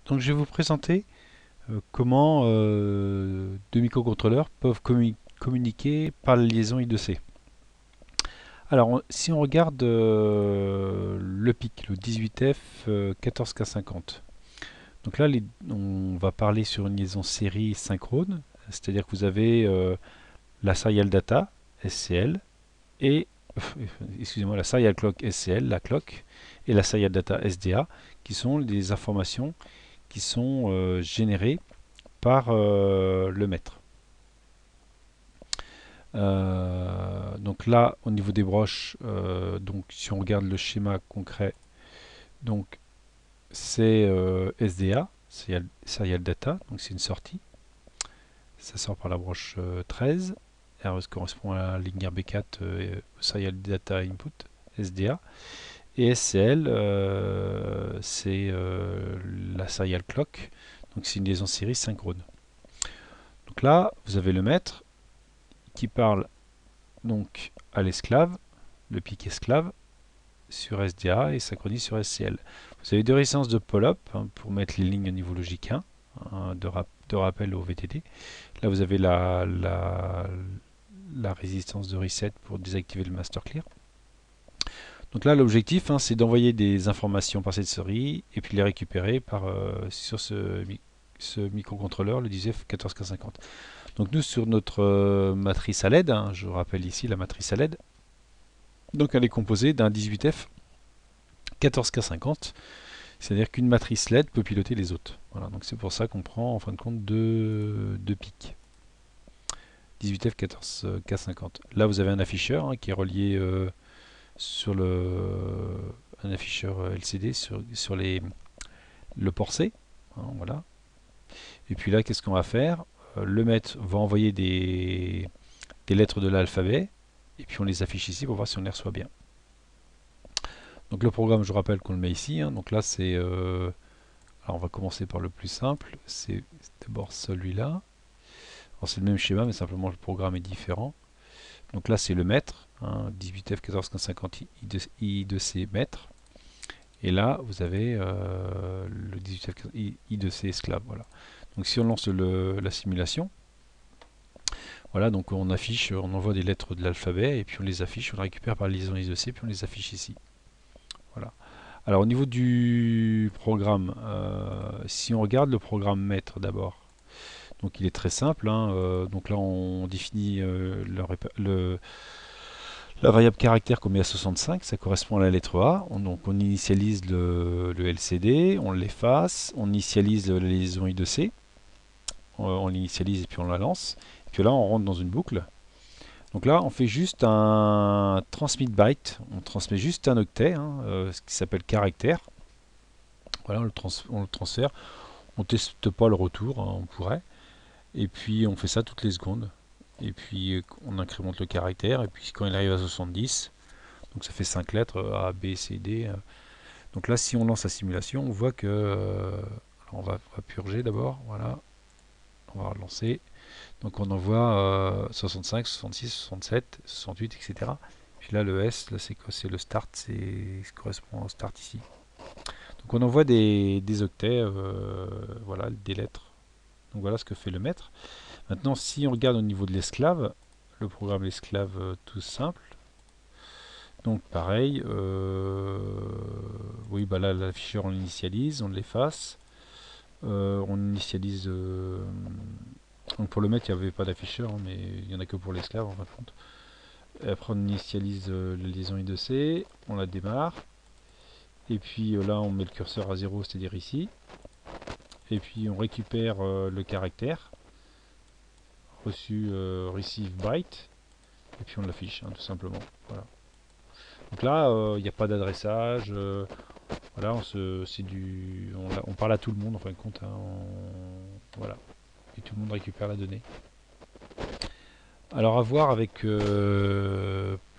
Donc je vais vous présenter comment deux microcontrôleurs peuvent communiquer par la liaison I2C. Alors si on regarde le PIC, le 18F 14K50, donc là on va parler sur une liaison série synchrone, c'est-à-dire que vous avez la serial data SCL et excusez-moi, la serial clock SCL, la clock, et la serial data SDA, qui sont des informations qui sont générées par le maître. Donc là, au niveau des broches, donc si on regarde le schéma concret, donc c'est SDA, Serial Data, donc c'est une sortie. Ça sort par la broche 13. RS correspond à la ligne RB4, Serial Data Input, SDA. Et SCL, c'est la Serial Clock, donc c'est une liaison série synchrone. Donc là, vous avez le maître qui parle donc à l'esclave, le pic esclave, sur SDA et synchronise sur SCL. Vous avez deux résistances de pull-up pour mettre les lignes au niveau logique 1, de rappel au VTD. Là, vous avez la résistance de reset pour désactiver le master clear. Donc là, l'objectif, c'est d'envoyer des informations par cette série et puis les récupérer sur ce microcontrôleur, le 19F14K50. Donc nous, sur notre matrice à LED, je rappelle ici la matrice à LED, donc elle est composée d'un 18F 14K50, c'est-à-dire qu'une matrice LED peut piloter les autres. Voilà, donc c'est pour ça qu'on prend en fin de compte deux pics. 18F 14K50. Là, vous avez un afficheur qui est relié sur un afficheur LCD sur le port C. Voilà. Et puis là, qu'est-ce qu'on va faire? Le maître va envoyer des lettres de l'alphabet, et puis on les affiche ici pour voir si on les reçoit bien. Donc le programme, je rappelle qu'on le met ici. Donc là, c'est... alors on va commencer par le plus simple. C'est d'abord celui-là. Alors c'est le même schéma, mais simplement le programme est différent. Donc là, c'est le maître. 18F1450 I2C maître. Et là, vous avez le 18F I2C esclave. Voilà. Donc si on lance la simulation, voilà, donc on envoie des lettres de l'alphabet, et puis on les affiche, on les récupère par la liaison I2C, puis on les affiche ici. Voilà. Alors au niveau du programme, si on regarde le programme maître d'abord, donc il est très simple. Donc là on définit la variable caractère qu'on met à 65, ça correspond à la lettre A. Donc on initialise le LCD, on l'efface, on initialise la liaison I2C, on l'initialise et puis on la lance. Et puis là on rentre dans une boucle. Donc là, on fait juste un transmit byte, on transmet juste un octet, ce qui s'appelle caractère. Voilà, on le transfère. On teste pas le retour, on pourrait. Et puis on fait ça toutes les secondes. Et puis on incrémente le caractère. Et puis quand il arrive à 70, donc ça fait 5 lettres, A, B, C, D. Donc là, si on lance la simulation, on voit que... alors on va purger d'abord, voilà. On va relancer. Donc on envoie 65, 66, 67, 68, etc. Puis là, le S, là c'est quoi? C'est le start, ça correspond au start ici. Donc on envoie des octets, voilà, des lettres. Donc voilà ce que fait le maître. Maintenant, si on regarde au niveau de l'esclave, le programme l'esclave tout simple. Donc pareil, oui, bah là l'afficheur on l'initialise, on l'efface, on initialise. Donc pour le maître il n'y avait pas d'afficheur, mais il n'y en a que pour l'esclave en fin de compte. Et après on initialise la liaison I2C, on la démarre, et puis là on met le curseur à 0, c'est-à-dire ici, et puis on récupère le caractère reçu receive byte, et puis on l'affiche tout simplement. Voilà. Donc là il n'y a pas d'adressage, voilà, on parle à tout le monde en fin de compte, voilà, et tout le monde récupère la donnée. Alors à voir avec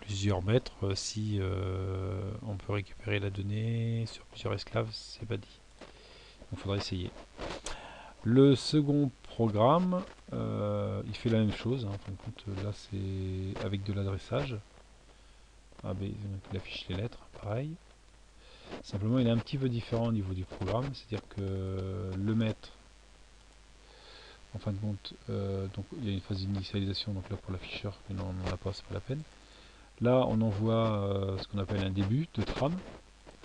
plusieurs mètres si on peut récupérer la donnée sur plusieurs esclaves, c'est pas dit. Il faudra essayer. Le second programme, il fait la même chose. En fin de compte, là c'est avec de l'adressage. Ah, ben, il affiche les lettres, pareil. Simplement, il est un petit peu différent au niveau du programme, c'est-à-dire que le maître, en fin de compte, donc il y a une phase d'initialisation, donc là pour l'afficheur, mais non, on n'en a pas, c'est pas la peine. Là, on envoie ce qu'on appelle un début de trame.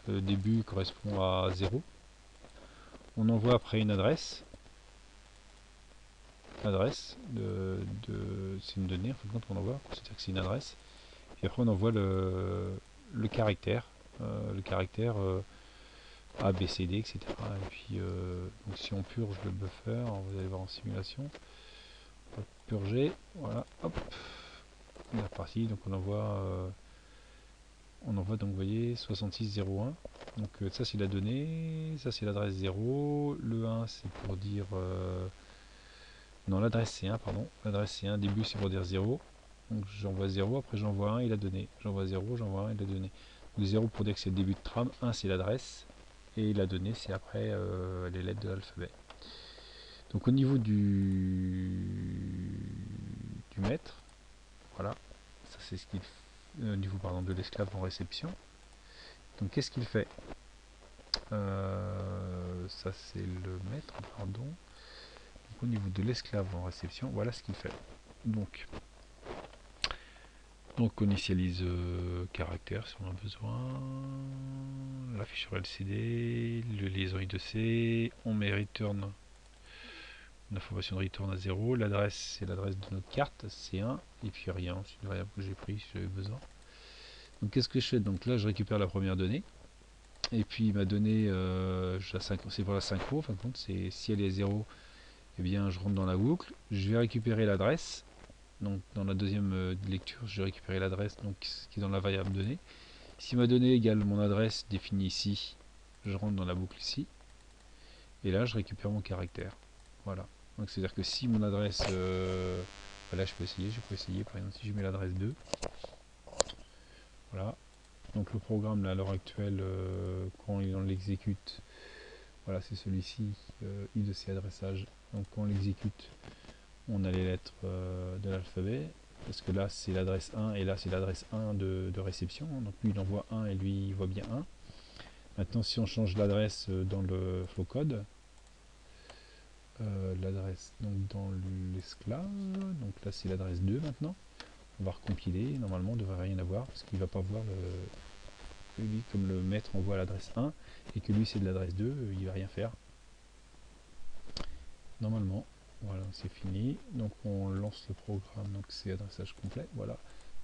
Le début correspond à 0. On envoie après une adresse. C'est une donnée, en fin de compte, qu'on envoie, c'est-à-dire que c'est une adresse. Et après, on envoie le caractère, A, B, C, D, etc. Et puis, donc si on purge le buffer, vous allez voir en simulation, on va purger, voilà, hop, on est reparti, donc on envoie donc, vous voyez, 6601. Donc ça c'est la donnée, ça c'est l'adresse 0, le 1 c'est pour dire... non, l'adresse c'est 1, pardon. L'adresse c'est 1, début c'est pour dire 0. Donc j'envoie 0, après j'envoie 1 et la donnée. J'envoie 0, j'envoie 1 et la donnée. Donc 0 pour dire que c'est le début de trame, 1 c'est l'adresse, et la donnée c'est après les lettres de l'alphabet. Donc au niveau du maître, voilà, ça c'est ce qu'il fait au niveau pardon, de l'esclave en réception. Donc qu'est-ce qu'il fait? Ça c'est le maître, pardon. Donc, au niveau de l'esclave en réception, voilà ce qu'il fait. Donc on initialise caractère si on a besoin, l'afficheur LCD, le liaison I2C, on met return, l'information de return à 0, l'adresse c'est l'adresse de notre carte, C1, et puis rien, c'est une variable que j'ai pris si j'avais besoin. Donc qu'est-ce que je fais? Donc là je récupère la première donnée, et puis ma donnée, c'est pour la synchro, en fin de compte, si elle est 0, eh bien je rentre dans la boucle, je vais récupérer l'adresse. Donc dans la deuxième lecture, je vais récupérer l'adresse qui est dans la variable donnée. Si ma donnée égale mon adresse définie ici, je rentre dans la boucle ici. Et là, je récupère mon caractère. Voilà. Donc c'est-à-dire que si mon adresse... voilà, je peux essayer. Par exemple, si je mets l'adresse 2. Voilà. Donc le programme, là, à l'heure actuelle, quand on l'exécute, voilà, c'est celui-ci, I2C adressage. Donc quand on l'exécute, on a les lettres de l'alphabet, parce que là c'est l'adresse 1 et là c'est l'adresse 1 de réception, donc lui il envoie 1 et lui il voit bien 1. Maintenant si on change l'adresse dans le flow code, l'adresse donc dans l'esclave, donc là c'est l'adresse 2 maintenant, on va recompiler, normalement on ne devrait rien avoir, parce qu'il ne va pas voir lui, comme le maître envoie l'adresse 1 et que lui c'est de l'adresse 2, il ne va rien faire. Normalement. Voilà, c'est fini. Donc on lance le programme, donc c'est adressage complet. Voilà.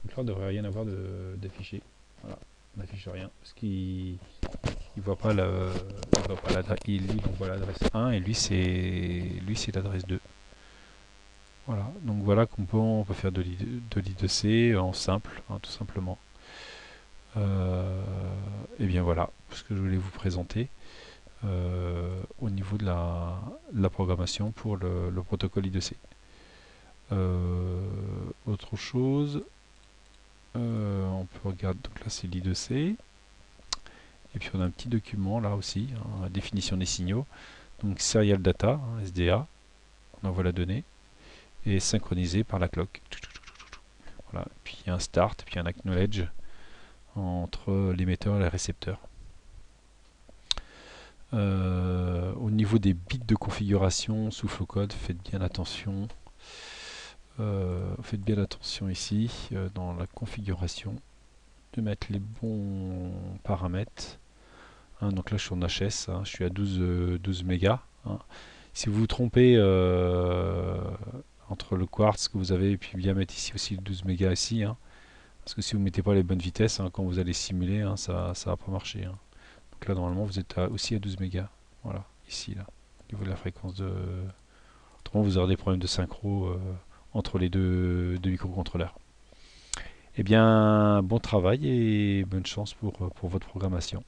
Donc là on ne devrait rien avoir d'affiché. Voilà, on n'affiche rien. Parce qu'il ne voit pas l'adresse. Lui il envoie l'adresse 1 et lui c'est l'adresse 2. Voilà, donc voilà on peut faire de l'I2C en simple, hein, tout simplement. Et bien voilà ce que je voulais vous présenter. Au niveau de la programmation pour le protocole I2C. Autre chose, on peut regarder, donc là c'est l'I2C, et puis on a un petit document là aussi, hein, la définition des signaux, donc serial data, hein, SDA, on envoie la donnée, et synchronisé par la clock. Voilà. Puis un start, puis un acknowledge entre l'émetteur et le récepteur. Au niveau des bits de configuration sous flowcode, faites bien attention ici dans la configuration de mettre les bons paramètres. Hein, donc là je suis en HS, hein, je suis à 12 mégas. Hein. Si vous vous trompez entre le quartz que vous avez et puis bien mettre ici aussi le 12 mégas ici, hein, parce que si vous ne mettez pas les bonnes vitesses, hein, quand vous allez simuler, hein, ça va pas marcher. Hein. Donc là normalement vous êtes aussi à 12 mégas. Voilà, ici là, au niveau de la fréquence de... Autrement vous aurez des problèmes de synchro entre les deux microcontrôleurs. Eh bien, bon travail et bonne chance pour votre programmation.